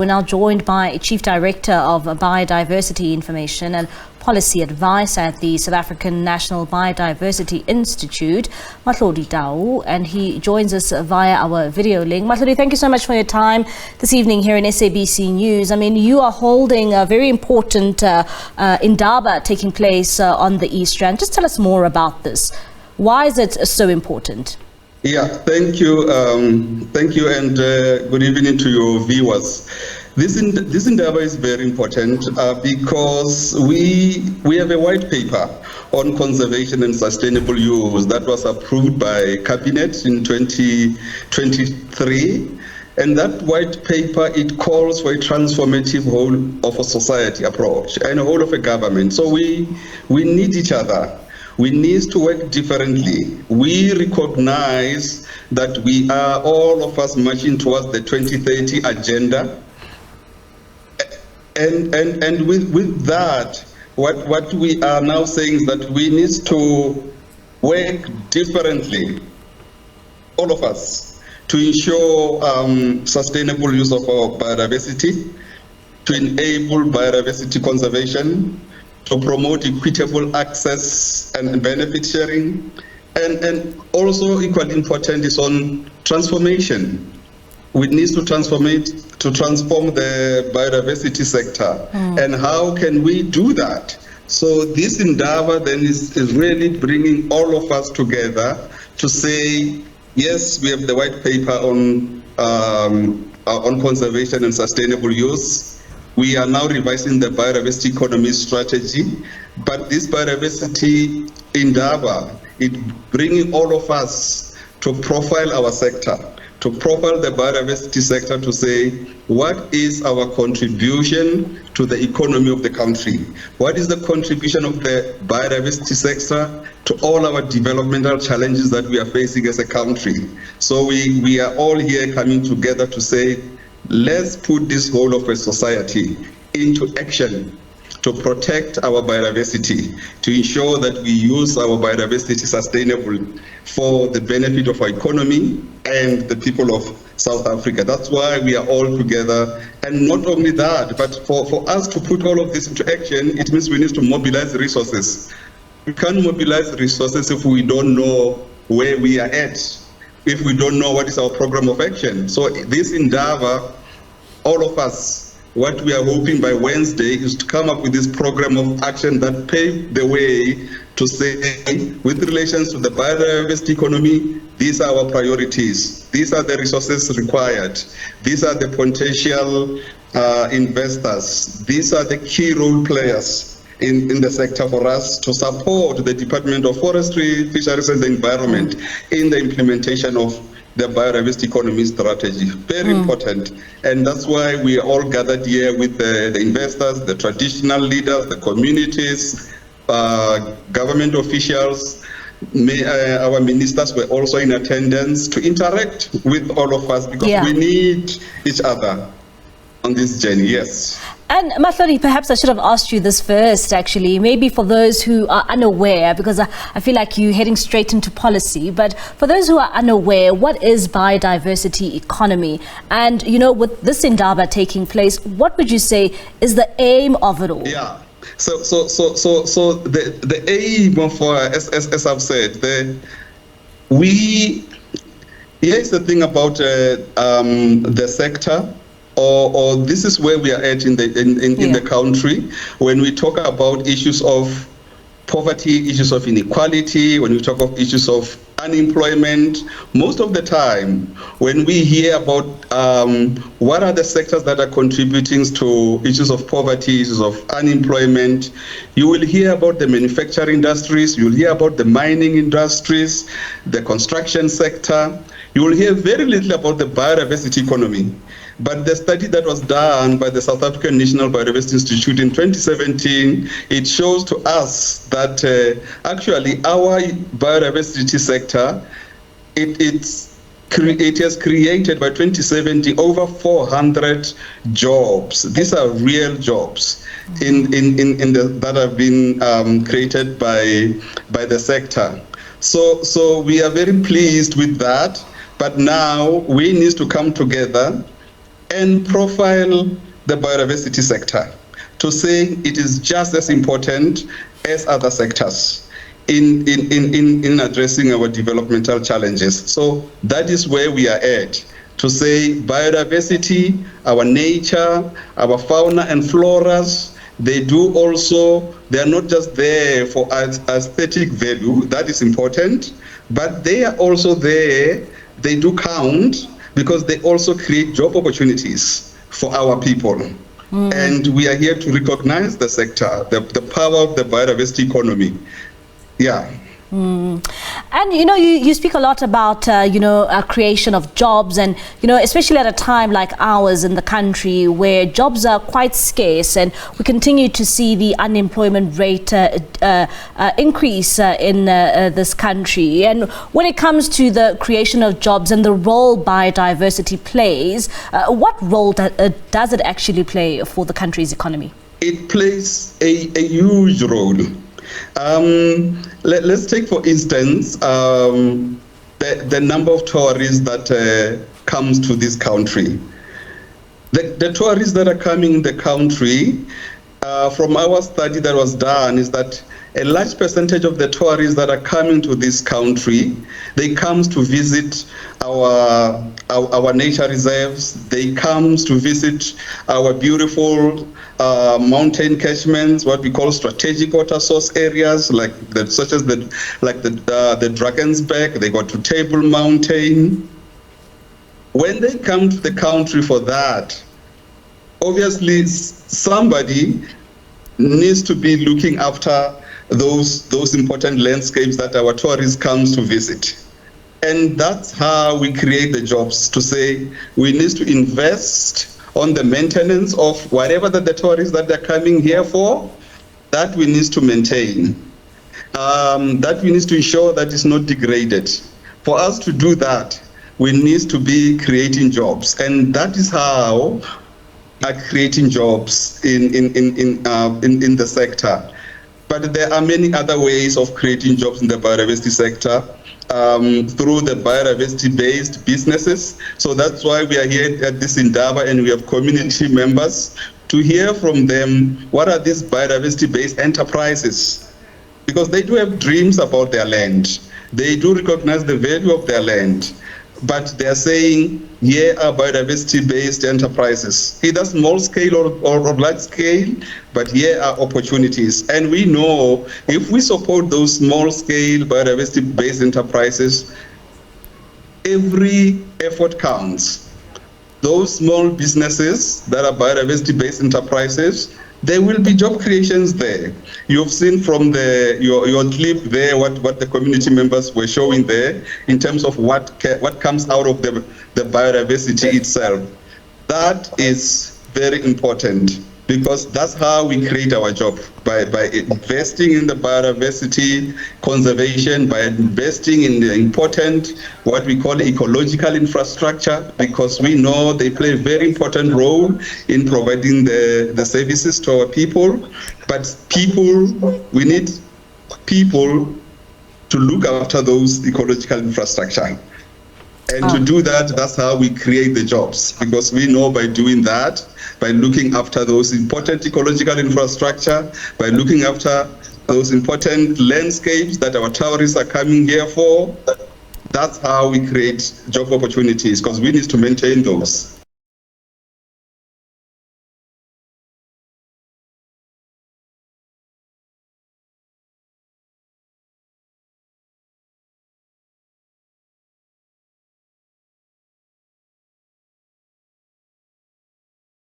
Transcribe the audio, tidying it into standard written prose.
We're now joined by Chief Director of Biodiversity Information and Policy Advice at the South African National Biodiversity Institute, Mahlodi, and he joins us via our video link. Mahlodi, thank you so much for your time this evening here in SABC News. I mean, you are holding a very important Indaba taking place on the East Rand. Just tell us more about this. Why is it so important? Yeah, thank you, and good evening to your viewers. This Indaba is very important because we have a white paper on conservation and sustainable use that was approved by Cabinet in 2023. And that white paper, it calls for a transformative whole of a society approach and a whole of a government. So we need each other. We need to work differently. We recognize that we are, all of us, marching towards the 2030 agenda. And with that, what we are now saying is that we need to work differently, all of us, to ensure sustainable use of our biodiversity, to enable biodiversity conservation, to promote equitable access and benefit sharing, and also equally important is on transformation. We need to transform the biodiversity sector. And how can we do that? So this Indaba then is really bringing all of us together to say, yes, we have the white paper on conservation and sustainable use. We are now revising the biodiversity economy strategy, but this biodiversity Indaba is bringing all of us to profile our sector, to profile the biodiversity sector, to say, what is our contribution to the economy of the country? What is the contribution of the biodiversity sector to all our developmental challenges that we are facing as a country? So we are all here coming together to say, let's put this whole of a society into action to protect our biodiversity, to ensure that we use our biodiversity sustainably for the benefit of our economy and the people of South Africa. That's why we are all together. And not only that, but for us to put all of this into action, it means we need to mobilize resources. We can't mobilize resources if we don't know where we are at, if we don't know what is our program of action. So this Indaba, all of us, what we are hoping by Wednesday is to come up with this program of action that pave the way to say, with relations to the biodiversity economy, these are our priorities. These are the resources required. These are the potential investors. These are the key role players in the sector for us to support the Department of Forestry, Fisheries and the Environment in the implementation of the biodiversity economy strategy. Very important. And that's why we are all gathered here with the investors, the traditional leaders, the communities, government officials. Our ministers were also in attendance to interact with all of us because we need each other on this journey. Yes. And Mahlodi, perhaps I should have asked you this first, actually, maybe for those who are unaware, because I feel like you're heading straight into policy, but for those who are unaware, what is biodiversity economy? And, you know, with this Indaba taking place, what would you say is the aim of it all? Yeah. So the aim of, as I've said, here's the thing about the sector. Or this is where we are at in the country when we talk about issues of poverty, issues of inequality, when we talk of issues of unemployment. Most of the time, when we hear about what are the sectors that are contributing to issues of poverty, issues of unemployment, you will hear about the manufacturing industries, you'll hear about the mining industries, the construction sector. You will hear very little about the biodiversity economy. But the study that was done by the South African National Biodiversity Institute in 2017, it shows to us that actually our biodiversity sector, it has created by 2017 over 400 jobs. These are real jobs that have been created by the sector. So we are very pleased with that. But now we need to come together and profile the biodiversity sector to say it is just as important as other sectors in addressing our developmental challenges. So that is where we are at, to say biodiversity, our nature, our fauna and floras, they are not just there for aesthetic value, that is important, but they are also there, they do count, because they also create job opportunities for our people. And we are here to recognize the sector, the power of the biodiversity economy. Yeah. And you speak a lot about creation of jobs, and especially at a time like ours in the country where jobs are quite scarce and we continue to see the unemployment rate increase in this country. And when it comes to the creation of jobs and the role biodiversity plays, what role does it actually play for the country's economy? It plays a huge role. Let's take, for instance, the number of tourists that comes to this country. The tourists that are coming in the country, from our study that was done, is that a large percentage of the tourists that are coming to this country, they come to visit our nature reserves. They come to visit our beautiful mountain catchments, what we call strategic water source areas, such as the Drakensberg. They go to Table Mountain. When they come to the country for that, obviously somebody needs to be looking after those important landscapes that our tourists comes to visit. And that's how we create the jobs, to say we need to invest on the maintenance of whatever that the tourists that they're coming here for, that we need to maintain, that we need to ensure that it's not degraded. For us to do that, we need to be creating jobs, and that is how we are creating jobs in the sector. But there are many other ways of creating jobs in the biodiversity sector, through the biodiversity-based businesses. So that's why we are here at this Indaba, and we have community members to hear from them what are these biodiversity-based enterprises, because they do have dreams about their land. They do recognize the value of their land, but they're saying, here are biodiversity-based enterprises, either small scale or large scale, but here are opportunities. And we know if we support those small scale biodiversity-based enterprises, every effort counts. Those small businesses that are biodiversity-based enterprises, there will be job creations there. You've seen from your clip there what the community members were showing there in terms of what comes out of the biodiversity itself. That is very important, because that's how we create our job, by investing in the biodiversity conservation, by investing in the important, what we call ecological infrastructure, because we know they play a very important role in providing the services to our people. But we need people to look after those ecological infrastructure. And to do that, that's how we create the jobs, because we know by doing that, by looking after those important ecological infrastructure, by looking after those important landscapes that our tourists are coming here for, that's how we create job opportunities, because we need to maintain those.